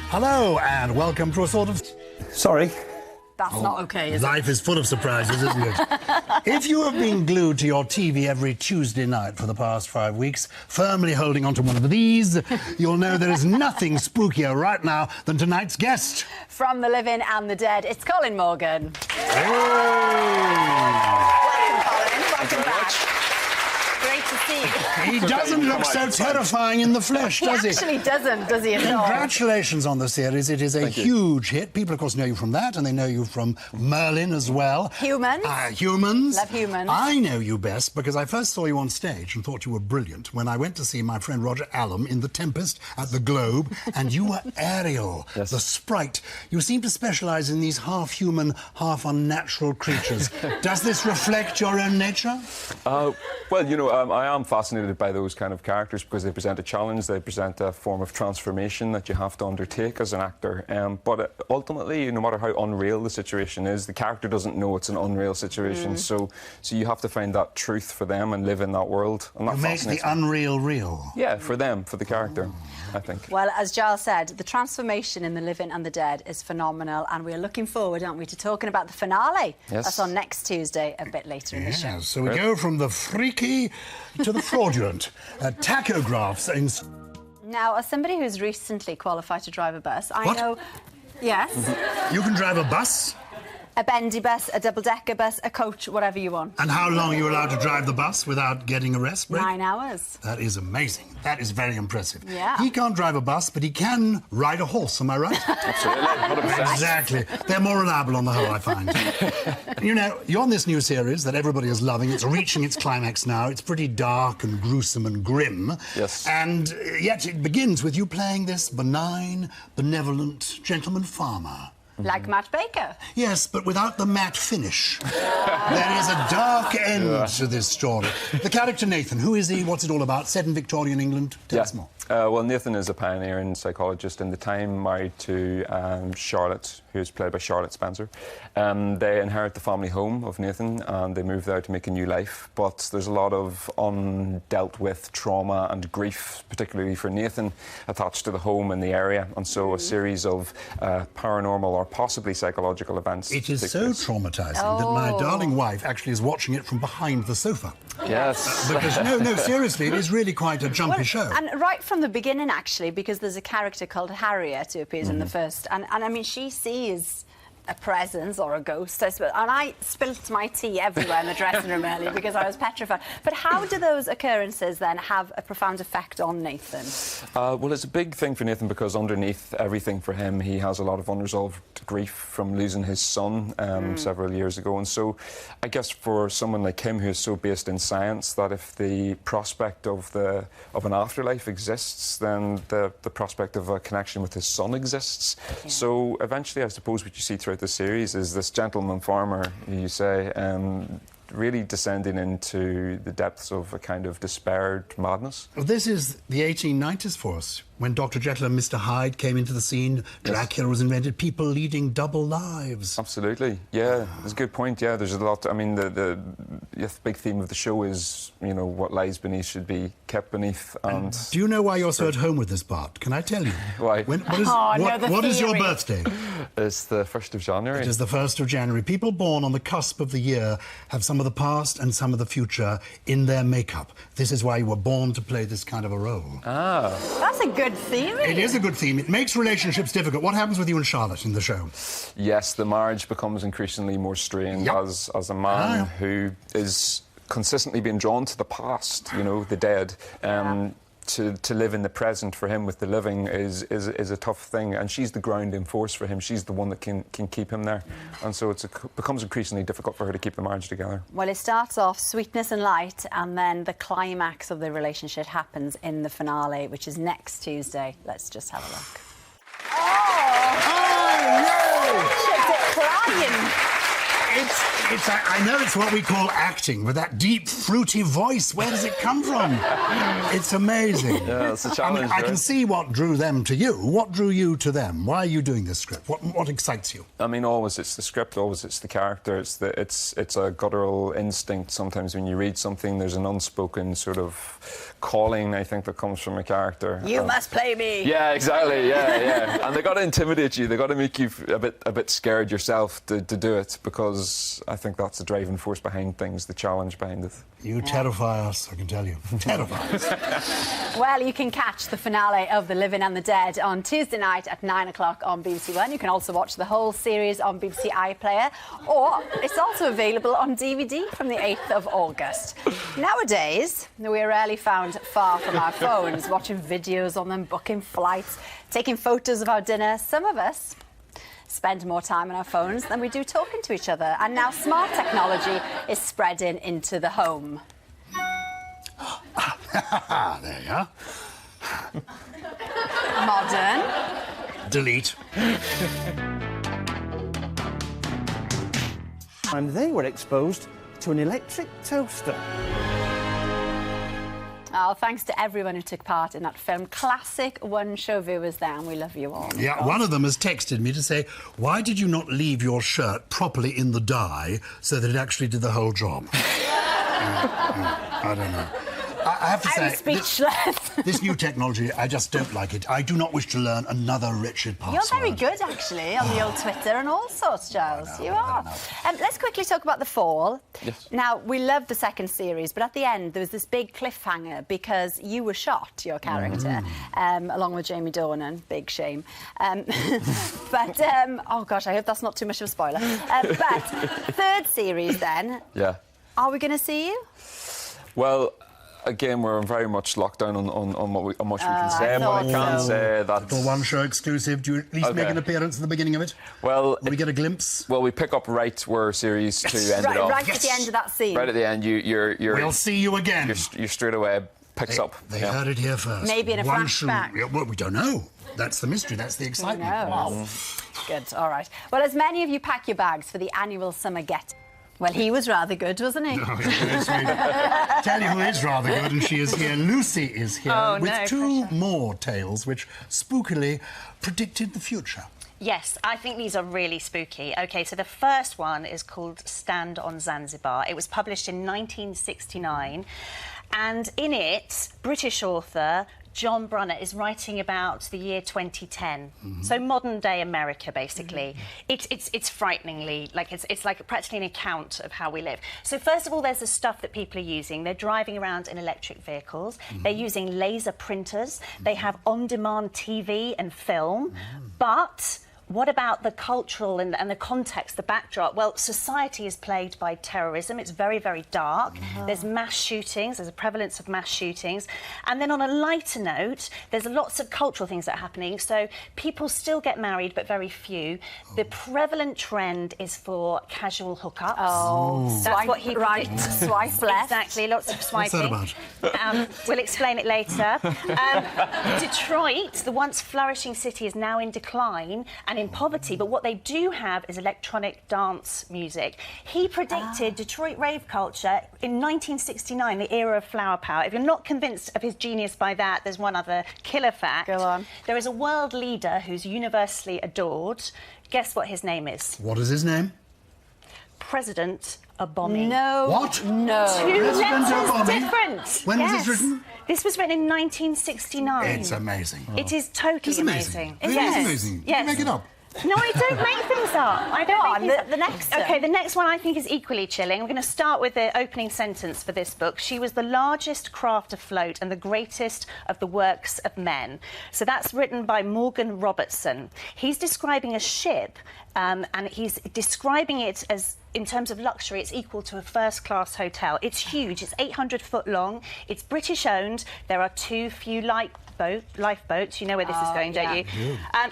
Hello and welcome to a sort of... Sorry. That's not okay, is it? Life is full of surprises, isn't it? If you have been glued to your TV every Tuesday night for the past 5 weeks, firmly holding onto one of these, you'll know there is nothing spookier right now than tonight's guest. From the living and the dead, it's Colin Morgan. Hey. Welcome, Colin. Welcome back. Great to see you. He doesn't look so terrifying in the flesh, does he? He actually doesn't, does he, at all? Congratulations on the series. It is a huge hit. People, of course, know you from that, and they know you from Merlin as well. Humans. Humans. Love Humans. I know you best because I first saw you on stage and thought you were brilliant when I went to see my friend Roger Allam in The Tempest at the Globe, and you were Ariel, the sprite. You seem to specialise in these half-human, half-unnatural creatures. Does this reflect your own nature? Well, you know, I am fascinated by those kind of characters because they present a challenge, they present a form of transformation that you have to undertake as an actor. But ultimately, no matter how unreal the situation is, the character doesn't know it's an unreal situation. So you have to find that truth for them and live in that world. And that You make the unreal real. Yeah, for them, for the character, I think. Well, as Giles said, the transformation in The Living and the Dead is phenomenal, and we're looking forward, aren't we, to talking about the finale. Yes. That's on next Tuesday, a bit later in the show. So we go from the freaky to the fraudulent. Tachographs in... Now, as somebody who's recently qualified to drive a bus, I What? know... Yes. You can drive a bus? A bendy bus, a double-decker bus, a coach, whatever you want. And how long are you allowed to drive the bus without getting a rest break? 9 hours. That is amazing. That is very impressive. Yeah. He can't drive a bus, but he can ride a horse, am I right? Absolutely, 100%. Exactly. They're more reliable on the whole, I find. You know, you're on this new series that everybody is loving. It's reaching its climax now. It's pretty dark and gruesome and grim. Yes. And yet it begins with you playing this benign, benevolent gentleman farmer. Like Matt Baker. Yes, but without the matte finish. There is a dark end to this story. The character Nathan, who is he? What's it all about? Set in Victorian England? Tell us more. Well, Nathan is a pioneering psychologist in the time, married to Charlotte, who's played by Charlotte Spencer. They inherit the family home of Nathan and they move there to make a new life. But there's a lot of undealt with trauma and grief, particularly for Nathan, attached to the home and the area. And so a series of paranormal or possibly psychological events. It is so traumatising that my darling wife actually is watching it from behind the sofa. Yes. Because, no, seriously, it is really quite a jumpy show. And right from the beginning, actually, because there's a character called Harriet who appears in the first, and I mean, she sees a presence or a ghost, I suppose. And I spilt my tea everywhere in the dressing room earlier because I was petrified. But how do those occurrences then have a profound effect on Nathan? Well, it's a big thing for Nathan because underneath everything for him, he has a lot of unresolved grief from losing his son several years ago. And so I guess for someone like him who is so based in science, that if the prospect of an afterlife exists, then the prospect of a connection with his son exists. Yeah. So eventually, I suppose what you see throughout the series is this gentleman farmer, you say, really descending into the depths of a kind of despaired madness. Well, this is the 1890s for us, when Dr. Jekyll and Mr. Hyde came into the scene, Dracula was invented, people leading double lives. Absolutely, yeah, that's a good point, yeah, there's a lot, I mean, the big theme of the show is, you know, what lies beneath should be kept beneath, and... Do you know why you're so at home with this part? Can I tell you? Why? What is your birthday? It's the 1st of January. It is the 1st of January. People born on the cusp of the year have some of the past and some of the future in their makeup. This is why you were born to play this kind of a role. Ah. That's a good theme. It is a good theme. It makes relationships difficult. What happens with you and Charlotte in the show? Yes, the marriage becomes increasingly more strained as a man who is consistently being drawn to the past, you know, the dead. To live in the present for him with the living is a tough thing, and she's the grounding force for him. She's the one that can keep him there, and so it becomes increasingly difficult for her to keep the marriage together. Well, it starts off sweetness and light, and then the climax of the relationship happens in the finale, which is next Tuesday. Let's just have a look. Oh, no! She's crying. I know it's what we call acting, with that deep, fruity voice. Where does it come from? It's amazing. Yeah, it's a challenge. I can see what drew them to you. What drew you to them? Why are you doing this script? What excites you? I mean, always it's the script, always it's the character. It's a guttural instinct. Sometimes when you read something, there's an unspoken sort of calling, I think, that comes from a character. You must play me. Yeah, exactly. Yeah. And they got to intimidate you. They got to make you a bit scared yourself to do it, because I think that's the driving force behind things, the challenge behind it. You terrify us, I can tell you. Terrify us. Well, you can catch the finale of The Living and the Dead on Tuesday night at 9 o'clock on BBC One. You can also watch the whole series on BBC iPlayer, or it's also available on DVD from the 8th of August. Nowadays, we are rarely found far from our phones, watching videos on them, booking flights, taking photos of our dinner. Some of us spend more time on our phones than we do talking to each other. And now smart technology is spreading into the home. There you are. Modern. Delete. And they were exposed to an electric toaster. Oh, thanks to everyone who took part in that film. Classic one-show viewers there, and we love you all. Yeah, one of them has texted me to say, why did you not leave your shirt properly in the dye so that it actually did the whole job? I don't know. I have to say, I'm speechless. This new technology, I just don't like it. I do not wish to learn another Richard password. You're very good, actually, on the old Twitter and all sorts, Giles. You are. Let's quickly talk about The Fall. Yes. Now, we loved the second series, but at the end, there was this big cliffhanger because you were shot, your character, along with Jamie Dornan. Big shame. Oh, gosh, I hope that's not too much of a spoiler. But third series, then. Yeah. Are we going to see you? Well, again, we're very much locked down on what much we can say and what we can't say. That's For one show exclusive, do you at least make an appearance at the beginning of it? Well, Will we get a glimpse? Well, we pick up right where series 2 ended off. Right at the end of that scene. Right at the end, you're We'll see you again. You're straight away picks up. They heard it here first. Maybe in a One flashback. shoe- Well, we don't know. That's the mystery. That's the excitement. Wow. Good. All right. Well, as many of you pack your bags for the annual summer get. Well, he was rather good, wasn't he? Oh, yes, tell you who is rather good, and she is here. Lucy is here with two more tales which spookily predicted the future. Yes, I think these are really spooky. OK, so the first one is called Stand on Zanzibar. It was published in 1969, and in it, British author John Brunner is writing about the year 2010, so modern-day America, basically. It's frighteningly, it's like practically an account of how we live. So first of all, there's the stuff that people are using. They're driving around in electric vehicles. They're using laser printers. They have on-demand TV and film. But what about the cultural and the context, the backdrop? Well, society is plagued by terrorism. It's very, very dark. There's mass shootings. There's a prevalence of mass shootings. And then on a lighter note, there's lots of cultural things that are happening. So people still get married, but very few. The prevalent trend is for casual hookups. Oh, That's what he right, swipe left. Exactly, lots of swiping. What's that about? We'll explain it later. Detroit, the once flourishing city, is now in decline and in poverty, but what they do have is electronic dance music. He predicted Detroit rave culture in 1969, the era of flower power. If you're not convinced of his genius by that, there's one other killer fact. Go on. There is a world leader who's universally adored. Guess what his name is? What is his name? President Obama. No. What? No. Two President letters Obama? different. When was Yes. this written? This was written in 1969. It's amazing. It is totally It's amazing. It Yes. is amazing. Yes. You make it up. No, I don't make things up. I don't Go on, make things up. the next one. OK, the next one I think is equally chilling. I'm going to start with the opening sentence for this book. She was the largest craft afloat and the greatest of the works of men. So that's written by Morgan Robertson. He's describing a ship and he's describing it as, in terms of luxury, it's equal to a first-class hotel. It's huge. It's 800 foot long. It's British-owned. There are too few lifeboats. You know where this is going, don't you?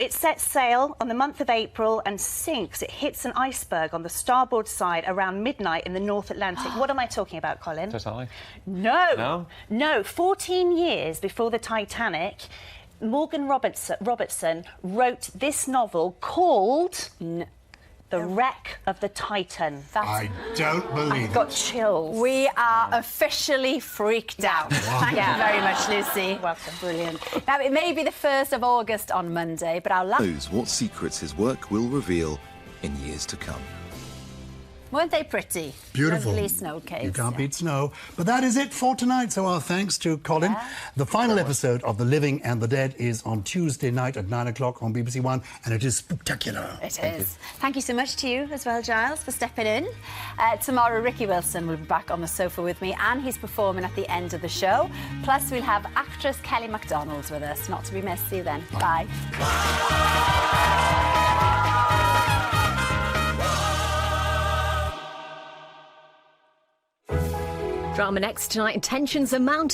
It sets sail on the month of April and sinks. It hits an iceberg on the starboard side around midnight in the North Atlantic. What am I talking about, Colin? Titanic? No. 14 years before the Titanic, Morgan Robertson wrote this novel called The Wreck of the Titan. I don't believe Got chills. We are officially freaked out. Thank you very much, Lucy. Welcome. Brilliant. Now, it may be the 1st of August on Monday, but our last... Knows what secrets his work will reveal in years to come. Weren't they pretty? Beautiful. Lovely snow cakes. You can't beat snow. But that is it for tonight. So our thanks to Colin. Yeah. The final episode of The Living and the Dead is on Tuesday night at 9 o'clock on BBC One, and it is spectacular. It is. Thank you so much to you as well, Giles, for stepping in. Tomorrow, Ricky Wilson will be back on the sofa with me, and he's performing at the end of the show. Plus, we'll have actress Kelly MacDonald with us. Not to be missed. See you then. Bye. Drama next tonight, tensions are mounting.